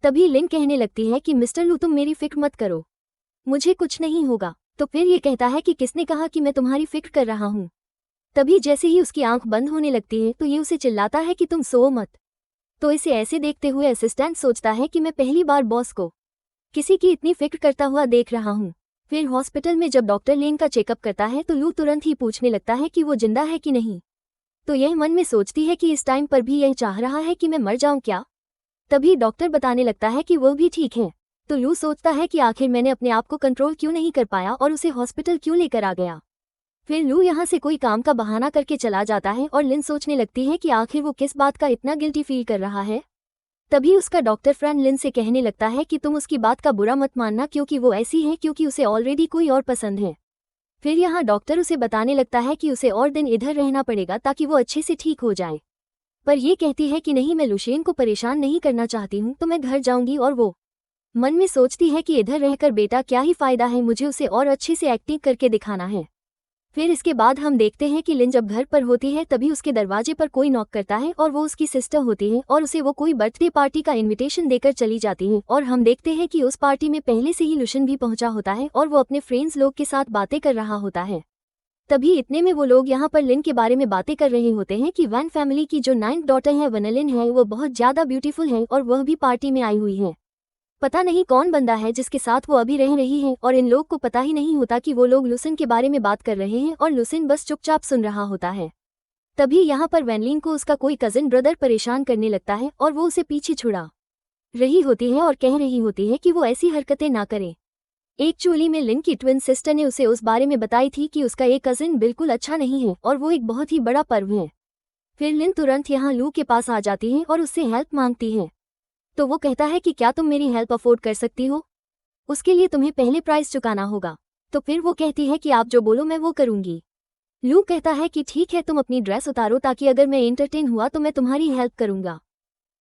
तभी लिन कहने लगती है कि मिस्टर लू तुम मेरी फिक्र मत करो, मुझे कुछ नहीं होगा। तो फिर ये कहता है कि किसने कहा कि मैं तुम्हारी फिक्र कर रहा हूँ। तभी जैसे ही उसकी आंख बंद होने लगती है तो ये उसे चिल्लाता है कि तुम सो मत। तो इसे ऐसे देखते हुए असिस्टेंट सोचता है कि मैं पहली बार बॉस को किसी की इतनी फिक्र करता हुआ देख रहा हूँ। फिर हॉस्पिटल में जब डॉक्टर लेन का चेकअप करता है तो लू तुरंत ही पूछने लगता है कि वो जिंदा है कि नहीं। तो यह मन में सोचती है कि इस टाइम पर भी यह चाह रहा है कि मैं मर जाऊं क्या। तभी डॉक्टर बताने लगता है कि वो भी ठीक है। तो लू सोचता है कि आखिर मैंने अपने आप को कंट्रोल क्यों नहीं कर पाया और उसे हॉस्पिटल क्यों लेकर आ गया। फिर लू यहाँ से कोई काम का बहाना करके चला जाता है और लिन सोचने लगती है कि आखिर वो किस बात का इतना गिल्टी फील कर रहा है। तभी उसका डॉक्टर फ्रेंड लिन से कहने लगता है कि तुम उसकी बात का बुरा मत मानना क्योंकि वो ऐसी है क्योंकि उसे ऑलरेडी कोई और पसंद है। फिर यहाँ डॉक्टर उसे बताने लगता है कि उसे और दिन इधर रहना पड़ेगा ताकि वो अच्छे से ठीक हो जाए। पर ये कहती है कि नहीं, मैं लुशेन को परेशान नहीं करना चाहती हूँ, तो मैं घर जाऊंगी। और वो मन में सोचती है कि इधर रहकर बेटा क्या ही फायदा है, मुझे उसे और अच्छे से एक्टिंग करके दिखाना है। फिर इसके बाद हम देखते हैं कि लिन जब घर पर होती है तभी उसके दरवाजे पर कोई नॉक करता है और वो उसकी सिस्टर होती है और उसे वो कोई बर्थडे पार्टी का इनविटेशन देकर चली जाती है। और हम देखते हैं कि उस पार्टी में पहले से ही लुशन भी पहुंचा होता है और वो अपने फ्रेंड्स लोग के साथ बातें कर रहा होता है। तभी इतने में वो लोग यहाँ पर लिन के बारे में बातें कर रहे होते हैं कि वैन फैमिली की जो 9th डॉटर है वनलिन है, वो बहुत ज्यादा ब्यूटीफुल है और वह भी पार्टी में आई हुई है। पता नहीं कौन बंदा है जिसके साथ वो अभी रह रही है और इन लोग को पता ही नहीं होता कि वो लोग लुसिन के बारे में बात कर रहे हैं और लुसिन बस चुपचाप सुन रहा होता है। तभी यहाँ पर वैनलिन को उसका कोई कजिन ब्रदर परेशान करने लगता है और वो उसे पीछे छुड़ा रही होती है और कह रही होती है कि वो ऐसी हरकतें ना करे। एक्चुअली में लिन की ट्विन सिस्टर ने उसे उस बारे में बताई थी कि उसका एक कजिन बिल्कुल अच्छा नहीं है और वो एक बहुत ही बड़ा पर्व है। फिर लिन तुरंत यहाँ लू के पास आ जाती है और उससे हेल्प मांगती है। तो वो कहता है कि क्या तुम मेरी हेल्प अफोर्ड कर सकती हो, उसके लिए तुम्हें पहले प्राइस चुकाना होगा। तो फिर वो कहती है कि आप जो बोलो मैं वो करूंगी। लू कहता है कि ठीक है, तुम अपनी ड्रेस उतारो ताकि अगर मैं एंटरटेन हुआ तो मैं तुम्हारी हेल्प करूंगा।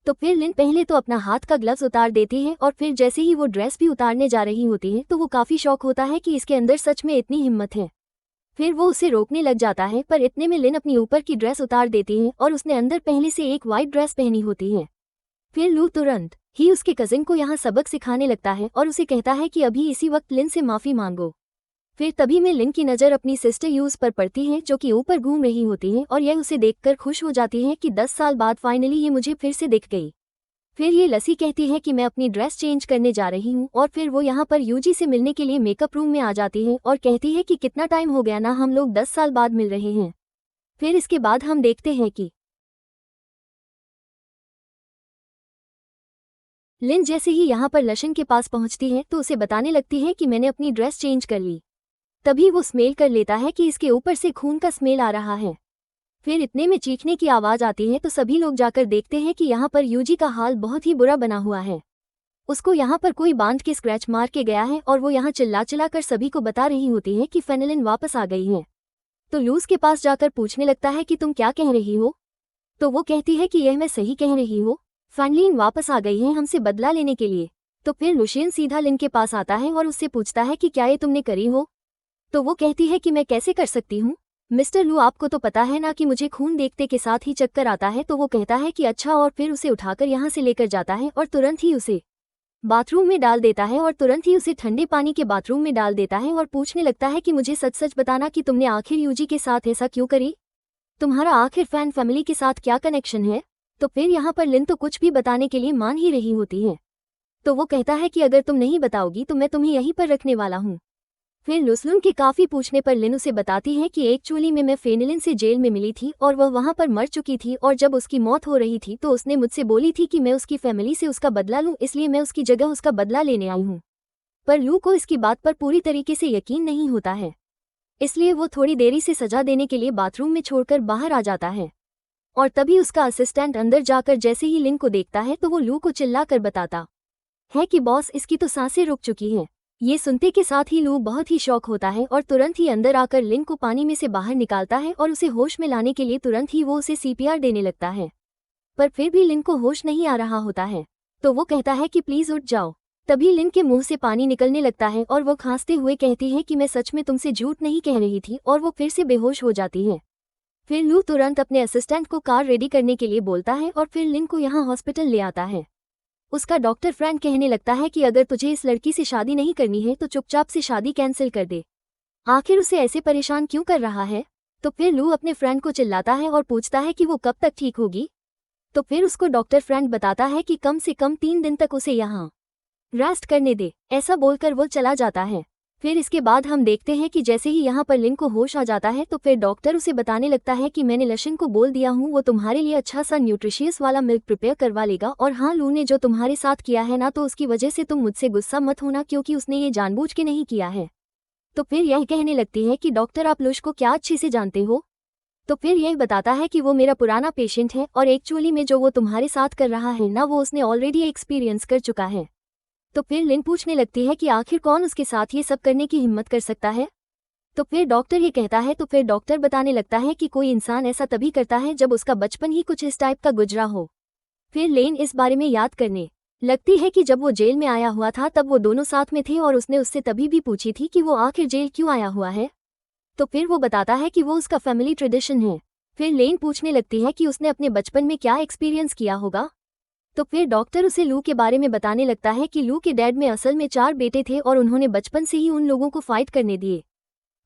तो फिर लिन पहले तो अपना हाथ का ग्लव्स उतार देती है और फिर जैसे ही वो ड्रेस भी उतारने जा रही होती है तो वो काफ़ी शॉक होता है कि इसके अंदर सच में इतनी हिम्मत है। फिर वो उसे रोकने लग जाता है पर इतने में लिन अपनी ऊपर की ड्रेस उतार देती है और उसने अंदर पहले से एक वाइट ड्रेस पहनी होती है। फिर लू तुरंत ही उसके कजिन को यहाँ सबक सिखाने लगता है और उसे कहता है कि अभी इसी वक्त लिन से माफ़ी मांगो। फिर तभी में लिन की नज़र अपनी सिस्टर यूज पर पड़ती है जो कि ऊपर घूम रही होती है और यह उसे देखकर खुश हो जाती है कि 10 साल बाद फाइनली ये मुझे फिर से दिख गई। फिर ये लसी कहती है कि मैं अपनी ड्रेस चेंज करने जा रही हूँ और फिर वो यहाँ पर यूजी से मिलने के लिए मेकअप रूम में आ जाती है और कहती है कि कितना टाइम हो गया ना, हम लोग 10 साल बाद मिल रहे हैं। फिर इसके बाद हम देखते हैं कि लिन जैसे ही यहाँ पर लशन के पास पहुँचती है तो उसे बताने लगती है कि मैंने अपनी ड्रेस चेंज कर ली। तभी वो स्मेल कर लेता है कि इसके ऊपर से खून का स्मेल आ रहा है। फिर इतने में चीखने की आवाज़ आती है तो सभी लोग जाकर देखते हैं कि यहाँ पर यूजी का हाल बहुत ही बुरा बना हुआ है। उसको यहाँ पर कोई बांध के स्क्रैच मार के गया है और वो यहाँ चिल्ला चिल्ला कर सभी को बता रही होती है कि फेनेलिन वापस आ गई है। तो लूज के पास जाकर पूछने लगता है कि तुम क्या कह रही हो। तो वो कहती है कि यह मैं सही कह रही हूँ, फेनेलिन वापस आ गई है हमसे बदला लेने के लिए। तो फिर लुशियन सीधा लिन के पास आता है और उससे पूछता है कि क्या ये तुमने करी हो। तो वो कहती है कि मैं कैसे कर सकती हूँ मिस्टर लू, आपको तो पता है ना कि मुझे खून देखते के साथ ही चक्कर आता है। तो वो कहता है कि अच्छा, और फिर उसे उठाकर यहाँ से लेकर जाता है और तुरंत ही उसे बाथरूम में डाल देता है और तुरंत ही उसे ठंडे पानी के बाथरूम में डाल देता है और पूछने लगता है कि मुझे सच सच बताना कि तुमने आखिर यूजी के साथ ऐसा क्यों करी, तुम्हारा आखिर फैन फैमिली के साथ क्या कनेक्शन है। तो फिर यहाँ पर लिन तो कुछ भी बताने के लिए मान ही रही होती है। तो वो कहता है कि अगर तुम नहीं बताओगी तो मैं तुम्हें यहीं पर रखने वाला हूँ। फिर लुसलुन के काफ़ी पूछने पर लिन उसे बताती है कि एक्चुअली में मैं फेनिलिन से जेल में मिली थी और वह वहाँ पर मर चुकी थी, और जब उसकी मौत हो रही थी तो उसने मुझसे बोली थी कि मैं उसकी फैमिली से उसका बदला लूँ, इसलिए मैं उसकी जगह उसका बदला लेने आई हूँ। पर लू को इसकी बात पर पूरी तरीके से यकीन नहीं होता है, इसलिए वो थोड़ी देरी से सजा देने के लिए बाथरूम में छोड़कर बाहर आ जाता है। और तभी उसका असिस्टेंट अंदर जाकर जैसे ही लिन को देखता है तो वो लू को चिल्ला कर बताता है कि बॉस, इसकी तो सांसें रुक चुकी हैं। ये सुनते के साथ ही लू बहुत ही शॉक होता है और तुरंत ही अंदर आकर लिन को पानी में से बाहर निकालता है और उसे होश में लाने के लिए तुरंत ही वो उसे सीपीआर देने लगता है। पर फिर भी लिन को होश नहीं आ रहा होता है, तो वो कहता है कि प्लीज उठ जाओ। तभी लिन के मुंह से पानी निकलने लगता है और वो खांसते हुए कहती है कि मैं सच में तुमसे झूठ नहीं कह रही थी, और वो फिर से बेहोश हो जाती है। फिर लू तुरंत अपने असिस्टेंट को कार रेडी करने के लिए बोलता है और फिर लिन को यहाँ हॉस्पिटल ले आता है। उसका डॉक्टर फ्रेंड कहने लगता है कि अगर तुझे इस लड़की से शादी नहीं करनी है तो चुपचाप से शादी कैंसिल कर दे, आखिर उसे ऐसे परेशान क्यों कर रहा है। तो फिर लू अपने फ्रेंड को चिल्लाता है और पूछता है कि वो कब तक ठीक होगी। तो फिर उसको डॉक्टर फ्रेंड बताता है कि कम से कम 3 दिन तक उसे यहाँ रेस्ट करने दे। ऐसा बोलकर वो चला जाता है। फिर इसके बाद हम देखते हैं कि जैसे ही यहाँ पर लिन को होश आ जाता है तो फिर डॉक्टर उसे बताने लगता है कि मैंने लशन को बोल दिया हूँ, वो तुम्हारे लिए अच्छा सा न्यूट्रिशियस वाला मिल्क प्रिपेयर करवा लेगा। और हाँ, लू ने जो तुम्हारे साथ किया है ना, तो उसकी वजह से तुम मुझसे गुस्सा मत होना, क्योंकि उसने ये जानबूझ के नहीं किया है। तो फिर यह कहने लगती है कि डॉक्टर, आप लुश को क्या अच्छे से जानते हो। तो फिर यह बताता है कि वो मेरा पुराना पेशेंट है और एक्चुअली में जो वो तुम्हारे साथ कर रहा है ना, वो उसने ऑलरेडी एक्सपीरियंस कर चुका है। तो फिर लिन पूछने लगती है कि आखिर कौन उसके साथ ये सब करने की हिम्मत कर सकता है। तो फिर डॉक्टर ये कहता है, तो फिर डॉक्टर बताने लगता है कि कोई इंसान ऐसा तभी करता है जब उसका बचपन ही कुछ इस टाइप का गुजरा हो। फिर लेन इस बारे में याद करने लगती है कि जब वो जेल में आया हुआ था तब वो दोनों साथ में थे और उसने उससे तभी भी पूछी थी कि वो आखिर जेल क्यों आया हुआ है। तो फिर वो बताता है कि वो उसका फैमिली ट्रेडिशन है। फिर लेन पूछने लगती है कि उसने अपने बचपन में क्या एक्सपीरियंस किया होगा। तो फिर डॉक्टर उसे लू के बारे में बताने लगता है कि लू के डैड में असल में 4 बेटे थे और उन्होंने बचपन से ही उन लोगों को फाइट करने दिए।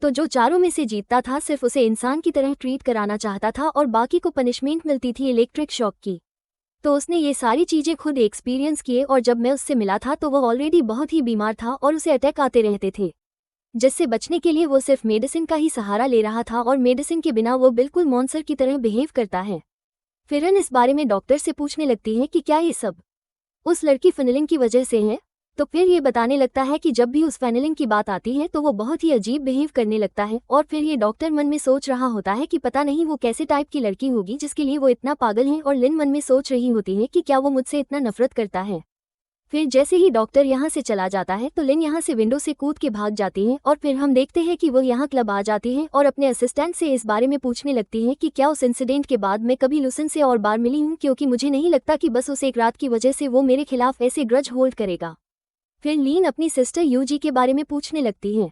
तो जो चारों में से जीतता था सिर्फ उसे इंसान की तरह ट्रीट कराना चाहता था और बाकी को पनिशमेंट मिलती थी इलेक्ट्रिक शॉक की। तो उसने ये सारी चीज़ें खुद एक्सपीरियंस किए और जब मैं उससे मिला था तो वह ऑलरेडी बहुत ही बीमार था और उसे अटैक आते रहते थे, जिससे बचने के लिए वो सिर्फ मेडिसिन का ही सहारा ले रहा था और मेडिसिन के बिना वो बिल्कुल मॉन्स्टर की तरह बिहेव करता है। फिरन इस बारे में डॉक्टर से पूछने लगती है कि क्या ये सब उस लड़की फेनिलिन की वजह से है। तो फिर ये बताने लगता है कि जब भी उस फेनिलिन की बात आती है तो वो बहुत ही अजीब बिहेव करने लगता है। और फिर ये डॉक्टर मन में सोच रहा होता है कि पता नहीं वो कैसे टाइप की लड़की होगी जिसके लिए वो इतना पागल है, और लिन मन में सोच रही होती है कि क्या वो मुझसे इतना नफरत करता है। फिर जैसे ही डॉक्टर यहाँ से चला जाता है तो लिन यहाँ से विंडो से कूद के भाग जाती है और फिर हम देखते हैं कि वो यहाँ क्लब आ जाती है और अपने असिस्टेंट से इस बारे में पूछने लगती है कि क्या उस इंसिडेंट के बाद मैं कभी लुसन से और बार मिली हूँ, क्योंकि मुझे नहीं लगता कि बस उस एक रात की वजह से वो मेरे खिलाफ ऐसे ग्रज होल्ड करेगा। फिर लीन अपनी सिस्टर यूजी के बारे में पूछने लगती है।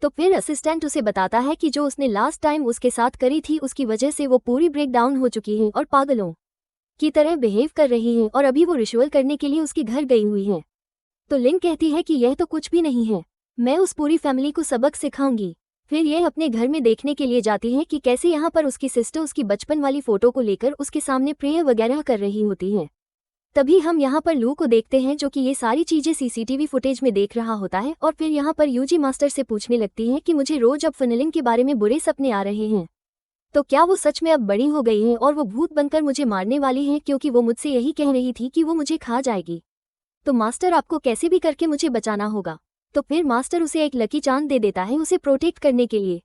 तो फिर असिस्टेंट उसे बताता है कि जो उसने लास्ट टाइम उसके साथ करी थी उसकी वजह से वो पूरी ब्रेक डाउन हो चुकी है और पागलों की तरह बिहेव कर रही है और अभी वो रिचुअल करने के लिए उसके घर गई हुई है। तो लिन कहती है कि यह तो कुछ भी नहीं है, मैं उस पूरी फैमिली को सबक सिखाऊंगी। फिर यह अपने घर में देखने के लिए जाती है कि कैसे यहाँ पर उसकी सिस्टर उसकी बचपन वाली फोटो को लेकर उसके सामने प्रेयर वगैरह कर रही होती है। तभी हम यहाँ पर लू को देखते हैं जो कि ये सारी चीजें सीसीटीवी फुटेज में देख रहा होता है। और फिर यहाँ पर यूजी मास्टर से पूछने लगती है कि मुझे रोज अब फेनिलिन के बारे में बुरे सपने आ रहे हैं, तो क्या वो सच में अब बड़ी हो गई है और वो भूत बनकर मुझे मारने वाली है, क्योंकि वो मुझसे यही कह रही थी कि वो मुझे खा जाएगी। तो मास्टर, आपको कैसे भी करके मुझे बचाना होगा। तो फिर मास्टर उसे एक लकी चांद दे देता है उसे प्रोटेक्ट करने के लिए।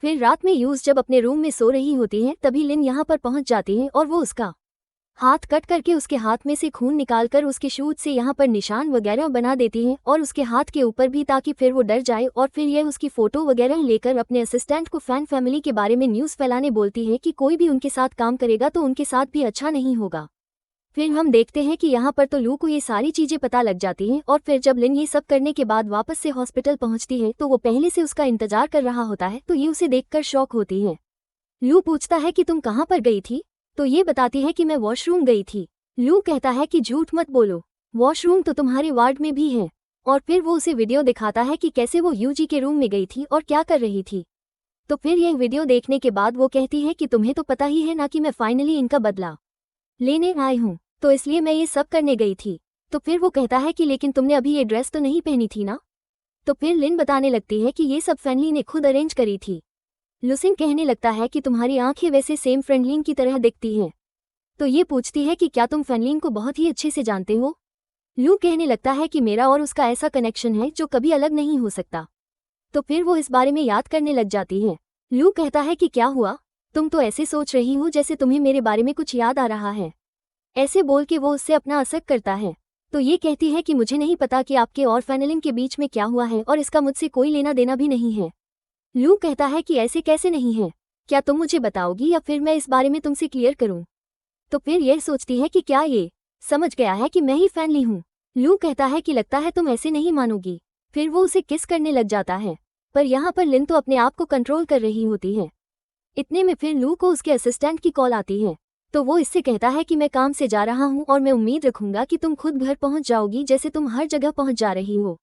फिर रात में यूज जब अपने रूम में सो रही होती है तभी लिन यहाँ पर पहुंच जाती है और वो उसका हाथ कट करके उसके हाथ में से खून निकालकर उसके शूट से यहाँ पर निशान वगैरह बना देती है और उसके हाथ के ऊपर भी, ताकि फिर वो डर जाए। और फिर यह उसकी फोटो वगैरह लेकर अपने असिस्टेंट को फैन फैमिली के बारे में न्यूज़ फैलाने बोलती है कि कोई भी उनके साथ काम करेगा तो उनके साथ भी अच्छा नहीं होगा। फिर हम देखते हैं कि यहाँ पर तो लू को ये सारी चीज़ें पता लग जाती हैं और फिर जब लिन ये सब करने के बाद वापस से हॉस्पिटल पहुँचती है तो वो पहले से उसका इंतजार कर रहा होता है। तो ये उसे देखकर शॉक होती है। लू पूछता है कि तुम कहाँ पर गई थी। तो ये बताती है कि मैं वॉशरूम गई थी। लू कहता है कि झूठ मत बोलो, वॉशरूम तो तुम्हारे वार्ड में भी है। और फिर वो उसे वीडियो दिखाता है कि कैसे वो यूजी के रूम में गई थी और क्या कर रही थी। तो फिर यह वीडियो देखने के बाद वो कहती है कि तुम्हें तो पता ही है ना कि मैं फाइनली इनका बदला लेने आई हूँ, तो इसलिए मैं ये सब करने गई थी। तो फिर वो कहता है कि लेकिन तुमने अभी ये ड्रेस तो नहीं पहनी थी ना। तो फिर लिन बताने लगती है कि ये सब फैनली ने खुद अरेंज करी थी। लुसिन कहने लगता है कि तुम्हारी आंखें वैसे सेम फ्रेंडलिन की तरह दिखती हैं। तो ये पूछती है कि क्या तुम फ्रेंडलिन को बहुत ही अच्छे से जानते हो। लू कहने लगता है कि मेरा और उसका ऐसा कनेक्शन है जो कभी अलग नहीं हो सकता। तो फिर वो इस बारे में याद करने लग जाती है। लू कहता है कि क्या हुआ, तुम तो ऐसे सोच रही हो जैसे तुम्हें मेरे बारे में कुछ याद आ रहा है। ऐसे बोल के वो उससे अपना असर करता है। तो ये कहती है कि मुझे नहीं पता कि आपके और फैनलिन के बीच में क्या हुआ है और इसका मुझसे कोई लेना देना भी नहीं है। लू कहता है कि ऐसे कैसे नहीं है, क्या तुम मुझे बताओगी या फिर मैं इस बारे में तुमसे क्लियर करूं। तो फिर यह सोचती है कि क्या ये समझ गया है कि मैं ही फैनली हूं। लू कहता है कि लगता है तुम ऐसे नहीं मानोगी। फिर वो उसे किस करने लग जाता है, पर यहाँ पर लिन तो अपने आप को कंट्रोल कर रही होती है। इतने में फिर लू को उसके असिस्टेंट की कॉल आती है। तो वो इससे कहता है कि मैं काम से जा रहा हूँ और मैं उम्मीद रखूंगा कि तुम खुद घर पहुंच जाओगी जैसे तुम हर जगह पहुंच जा रही हो।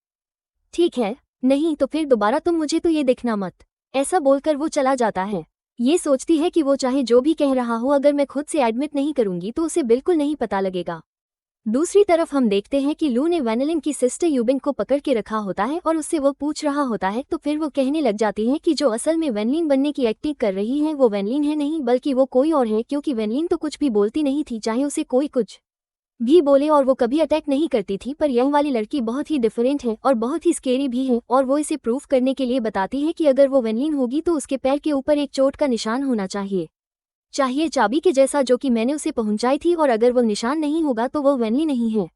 ठीक है, नहीं तो फिर दोबारा तुम मुझे तो ये देखना मत। ऐसा बोलकर वो चला जाता है। ये सोचती है कि वो चाहे जो भी कह रहा हो, अगर मैं खुद से एडमिट नहीं करूंगी तो उसे बिल्कुल नहीं पता लगेगा। दूसरी तरफ हम देखते हैं कि लू ने वैनलिन की सिस्टर यूबिंग को पकड़ के रखा होता है और उससे वो पूछ रहा होता है। तो फिर वो कहने लग जाती है कि जो असल में वैनलिन बनने की एक्टिंग कर रही है वो वैनलिन है नहीं, बल्कि वो कोई और है, क्योंकि वैनलिन तो कुछ भी बोलती नहीं थी, चाहे उसे कोई कुछ भी बोले, और वो कभी अटैक नहीं करती थी। पर यह वाली लड़की बहुत ही डिफरेंट है और बहुत ही स्केरी भी है, और वो इसे प्रूफ करने के लिए बताती है कि अगर वो वैनलिन होगी तो उसके पैर के ऊपर एक चोट का निशान होना चाहिए चाबी के जैसा, जो कि मैंने उसे पहुंचाई थी, और अगर वो निशान नहीं होगा तो वो वैनली नहीं है।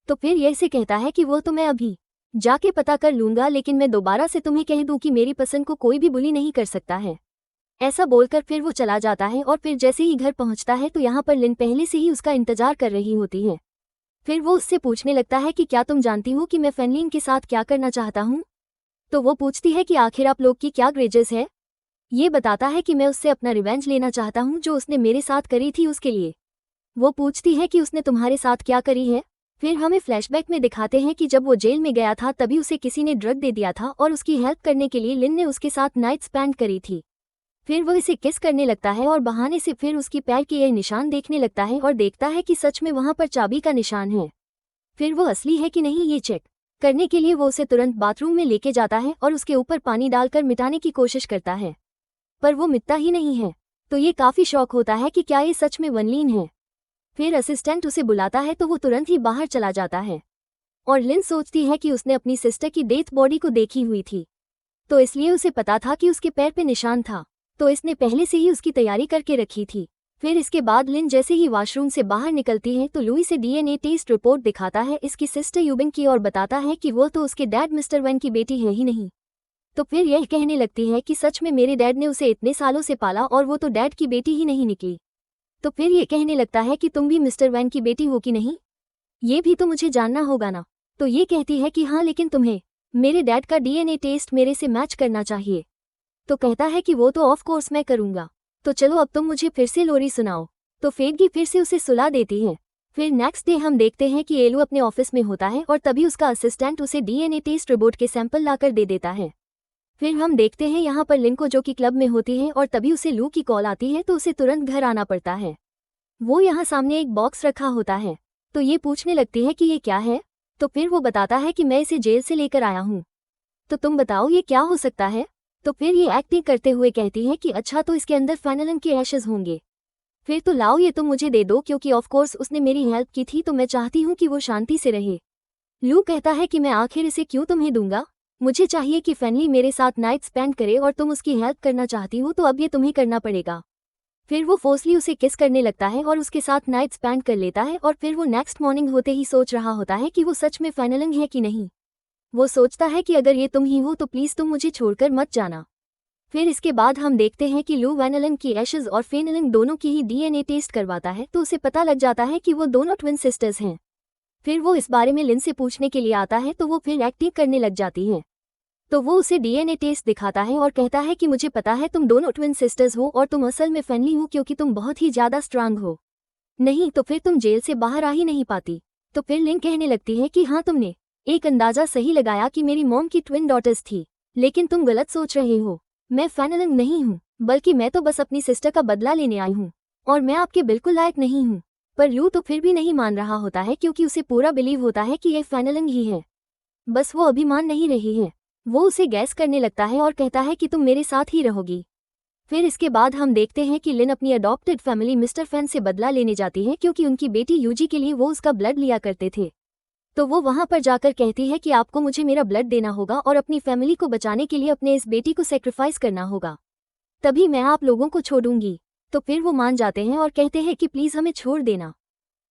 तो फिर यह से कहता है कि वो तो मैं अभी जाके पता कर लूंगा, लेकिन मैं दोबारा से तुम्हें कह दूं कि मेरी पसंद को कोई भी बुली नहीं कर सकता है। ऐसा बोलकर फिर वो चला जाता है, और फिर जैसे ही घर पहुंचता है तो यहाँ पर लिन पहले से ही उसका इंतजार कर रही होती है। फिर वो उससे पूछने लगता है कि क्या तुम जानती हो कि मैं फैनलिन के साथ क्या करना चाहता हूँ। तो वो पूछती है कि आखिर आप लोग की क्या ग्रेजेस है। ये बताता है कि मैं उससे अपना रिवेंज लेना चाहता हूँ जो उसने मेरे साथ करी थी उसके लिए। वो पूछती है कि उसने तुम्हारे साथ क्या करी है। फिर हमें फ्लैशबैक में दिखाते हैं कि जब वो जेल में गया था तभी उसे किसी ने ड्रग दे दिया था, और उसकी हेल्प करने के लिए लिन ने उसके साथ नाइट स्पेंड करी थी। फिर वो इसे किस करने लगता है और बहाने से फिर उसकी पैर के यह निशान देखने लगता है और देखता है कि सच में वहां पर चाबी का निशान है। फिर वो असली है कि नहीं ये चेक करने के लिए वो उसे तुरंत बाथरूम में लेके जाता है और उसके ऊपर पानी डालकर मिटाने की कोशिश करता है, पर वो मिटता ही नहीं है। तो ये काफी शौक होता है कि क्या ये सच में वनलीन है। फिर असिस्टेंट उसे बुलाता है तो वो तुरंत ही बाहर चला जाता है, और लिन सोचती है कि उसने अपनी सिस्टर की डेथ बॉडी को देखी हुई थी, तो इसलिए उसे पता था कि उसके पैर पे निशान था, तो इसने पहले से ही उसकी तैयारी करके रखी थी। फिर इसके बाद लिन जैसे ही वॉशरूम से बाहर निकलती है तो लुई से डीएनए टेस्ट रिपोर्ट दिखाता है इसकी सिस्टर यूबिंग की, और बताता है कि वो तो उसके डैड मिस्टर वैन की बेटी है ही नहीं। तो फिर यह कहने लगती है कि सच में मेरे डैड ने उसे इतने सालों से पाला और वो तो डैड की बेटी ही नहीं निकली। तो फिर ये कहने लगता है कि तुम भी मिस्टर वैन की बेटी हो कि नहीं, ये भी तो मुझे जानना होगा ना। तो ये कहती है कि हाँ, लेकिन तुम्हें मेरे डैड का डीएनए टेस्ट मेरे से मैच करना चाहिए। तो कहता है कि वो तो ऑफ कोर्स मैं करूंगा, तो चलो अब तुम मुझे फिर से लोरी सुनाओ। तो फेडगी फिर से उसे सुला देती है। फिर नेक्स्ट डे हम देखते हैं कि एलू अपने ऑफिस में होता है और तभी उसका असिस्टेंट उसे डीएनए टेस्ट रिपोर्ट के सैंपल लाकर दे देता है। फिर हम देखते हैं यहाँ पर लिन को, जो कि क्लब में होती है, और तभी उसे लू की कॉल आती है तो उसे तुरंत घर आना पड़ता है। वो यहाँ सामने एक बॉक्स रखा होता है, तो ये पूछने लगती है कि ये क्या है। तो फिर वो बताता है कि मैं इसे जेल से लेकर आया हूँ, तो तुम बताओ ये क्या हो सकता है। तो फिर ये एक्टिंग करते हुए कहती है कि अच्छा, तो इसके अंदर फेनलिन के एशेज होंगे। फिर तो लाओ ये तुम मुझे दे दो, क्योंकि ऑफ कोर्स उसने मेरी हेल्प की थी, तो मैं चाहती हूँ कि वो शांति से रहे। लू कहता है कि मैं आखिर इसे क्यों तुम्हें दूंगा, मुझे चाहिए कि फैनली मेरे साथ नाइट स्पेंड करे, और तुम उसकी हेल्प करना चाहती हो तो अब ये तुम्हें करना पड़ेगा। फिर वो फोर्सली उसे किस करने लगता है और उसके साथ नाइट स्पेंड कर लेता है, और फिर वो नेक्स्ट मॉर्निंग होते ही सोच रहा होता है कि वो सच में फेनलिन है कि नहीं। वो सोचता है कि अगर ये तुम ही हो तो प्लीज़ तुम मुझे छोड़कर मत जाना। फिर इसके बाद हम देखते हैं कि लू वेनलिन की एशेज और फेनलिन दोनों की ही डीएनए टेस्ट करवाता है, तो उसे पता लग जाता है कि वो दोनों ट्विन सिस्टर्स हैं। फिर वो इस बारे में लिन से पूछने के लिए आता है, तो वो फिर एक्टिंग करने लग जाती है। तो वो उसे डीएनए टेस्ट दिखाता है और कहता है कि मुझे पता है तुम दोनों ट्विन सिस्टर्स हो और तुम असल में फैनली हो, क्योंकि तुम बहुत ही ज़्यादा स्ट्रांग हो, नहीं तो फिर तुम जेल से बाहर आ ही नहीं पाती। तो फिर लिन कहने लगती है कि हाँ, तुमने एक अंदाज़ा सही लगाया कि मेरी मॉम की ट्विन डॉटर्स थी, लेकिन तुम गलत सोच रहे हो। मैं फेनलिन नहीं हूँ, बल्कि मैं तो बस अपनी सिस्टर का बदला लेने आई हूँ, और मैं आपके बिल्कुल लायक नहीं हूँ। पर लू तो फिर भी नहीं मान रहा होता है क्योंकि उसे पूरा बिलीव होता है कि यह फाइनलिंग ही है। बस वो अभी मान नहीं रही है। वो उसे गैस करने लगता है और कहता है कि तुम मेरे साथ ही रहोगी। फिर इसके बाद हम देखते हैं कि लिन अपनी अडॉप्टेड फैमिली मिस्टर फैन से बदला लेने जाती है क्योंकि उनकी बेटी यूजी के लिए वो उसका ब्लड लिया करते थे। तो वो वहां पर जाकर कहती है कि आपको मुझे मेरा ब्लड देना होगा और अपनी फैमिली को बचाने के लिए अपने इस बेटी को सेक्रीफाइस करना होगा, तभी मैं आप लोगों को छोड़ूंगी। तो फिर वो मान जाते हैं और कहते हैं कि प्लीज़ हमें छोड़ देना,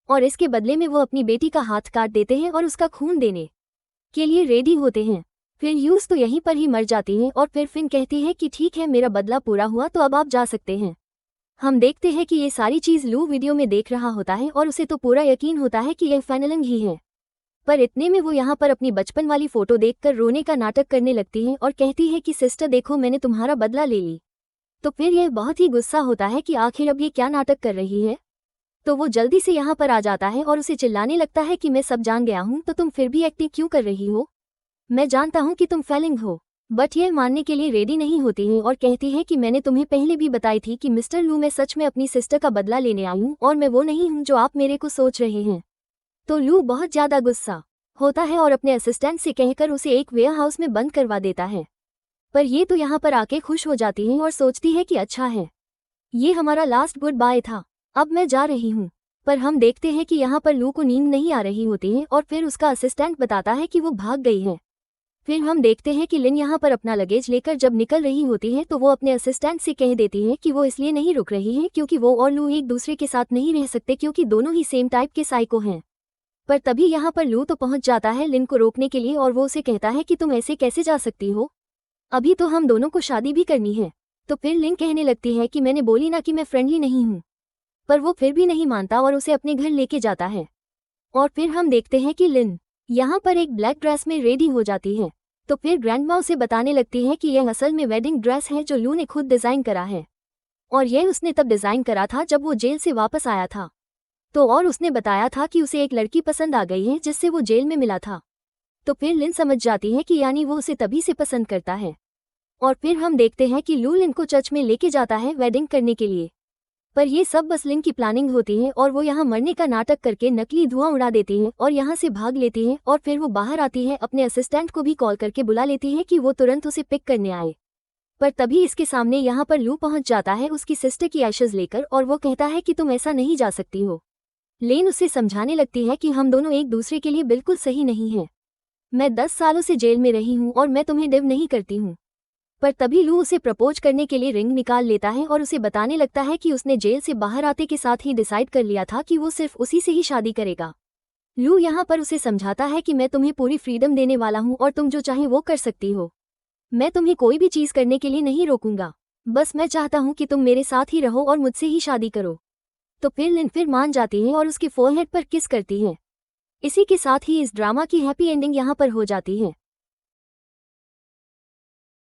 और इसके बदले में वो अपनी बेटी का हाथ काट देते हैं और उसका खून देने के लिए रेडी होते हैं। फिर यूज तो यहीं पर ही मर जाती है और फिर फिन कहती है कि ठीक है, मेरा बदला पूरा हुआ तो अब आप जा सकते हैं। हम देखते हैं कि ये सारी चीज़ लू वीडियो में देख रहा होता है और उसे तो पूरा यकीन होता है कि यह फाइनलिंग ही है। पर इतने में वो यहाँ पर अपनी बचपन वाली फोटो देखकर रोने का नाटक करने लगती है और कहती है कि सिस्टर देखो, मैंने तुम्हारा बदला ले ली। तो फिर यह बहुत ही गुस्सा होता है कि आखिर अब ये क्या नाटक कर रही है। तो वो जल्दी से यहाँ पर आ जाता है और उसे चिल्लाने लगता है कि मैं सब जान गया हूँ, तो तुम फिर भी एक्टिंग क्यों कर रही हो? मैं जानता हूँ कि तुम फेलिंग हो। बट यह मानने के लिए रेडी नहीं होती है और कहती है कि मैंने तुम्हें पहले भी बताई थी कि मिस्टर लू, मैं सच में अपनी सिस्टर का बदला लेने आई हूँ और मैं वो नहीं हूँ जो आप मेरे को सोच रहे हैं। तो लू बहुत ज़्यादा गुस्सा होता है और अपने असिस्टेंट से कहकर उसे एक वेयर हाउस में बंद करवा देता है। पर ये तो यहाँ पर आके खुश हो जाती है और सोचती है कि अच्छा है, ये हमारा लास्ट गुड बाय था, अब मैं जा रही हूँ। पर हम देखते हैं कि यहाँ पर लू को नींद नहीं आ रही होती है और फिर उसका असिस्टेंट बताता है कि वो भाग गई है। फिर हम देखते हैं कि लिन यहाँ पर अपना लगेज लेकर जब निकल रही होती है तो वो अपने असिस्टेंट से कह देती है कि वो इसलिए नहीं रुक रही है क्योंकि वो और लू एक दूसरे के साथ नहीं रह सकते क्योंकि दोनों ही सेम टाइप के साइको हैं। पर तभी यहाँ पर लू तो पहुँच जाता है लिन को रोकने के लिए और वो उसे कहता है कि तुम ऐसे कैसे जा सकती हो, अभी तो हम दोनों को शादी भी करनी है। तो फिर लिन कहने लगती है कि मैंने बोली ना कि मैं फ्रेंडली नहीं हूँ। पर वो फिर भी नहीं मानता और उसे अपने घर लेके जाता है। और फिर हम देखते हैं कि लिन यहाँ पर एक ब्लैक ड्रेस में रेडी हो जाती है। तो फिर ग्रैंडमा उसे बताने लगती है कि यह असल में वेडिंग ड्रेस है जो लू ने खुद डिज़ाइन करा है, और यह उसने तब डिज़ाइन करा था जब वो जेल से वापस आया था। तो और उसने बताया था कि उसे एक लड़की पसंद आ गई है जिससे वो जेल में मिला था। तो फिर लिन समझ जाती है कि यानी वो उसे तभी से पसंद करता है। और फिर हम देखते हैं कि लू लिन को चर्च में लेके जाता है वेडिंग करने के लिए। पर ये सब बस लिन की प्लानिंग होती है और वो यहाँ मरने का नाटक करके नकली धुआं उड़ा देती है और यहाँ से भाग लेती है। और फिर वो बाहर आती है, अपने असिस्टेंट को भी कॉल करके बुला लेती है कि वो तुरंत उसे पिक करने आए। पर तभी इसके सामने यहाँ पर लू पहुँच जाता है उसकी सिस्टर की एशेज लेकर और वो कहता है कि तुम ऐसा नहीं जा सकती हो। लेन उसे समझाने लगती है कि हम दोनों एक दूसरे के लिए बिल्कुल सही नहीं हैं। मैं 10 सालों से जेल में रही हूँ और मैं तुम्हें डिव नहीं करती हूँ। पर तभी लू उसे प्रपोज करने के लिए रिंग निकाल लेता है और उसे बताने लगता है कि उसने जेल से बाहर आते के साथ ही डिसाइड कर लिया था कि वो सिर्फ उसी से ही शादी करेगा। लू यहाँ पर उसे समझाता है कि मैं तुम्हें पूरी फ्रीडम देने वाला हूँ और तुम जो चाहे वो कर सकती हो। मैं तुम्हें कोई भी चीज़ करने के लिए नहीं रोकूंगा, बस मैं चाहता हूँ कि तुम मेरे साथ ही रहो और मुझसे ही शादी करो। तो फिर लिन फिर मान जाती है और उसके फोरहेड पर किस करती है। इसी के साथ ही इस ड्रामा की हैप्पी एंडिंग यहाँ पर हो जाती है।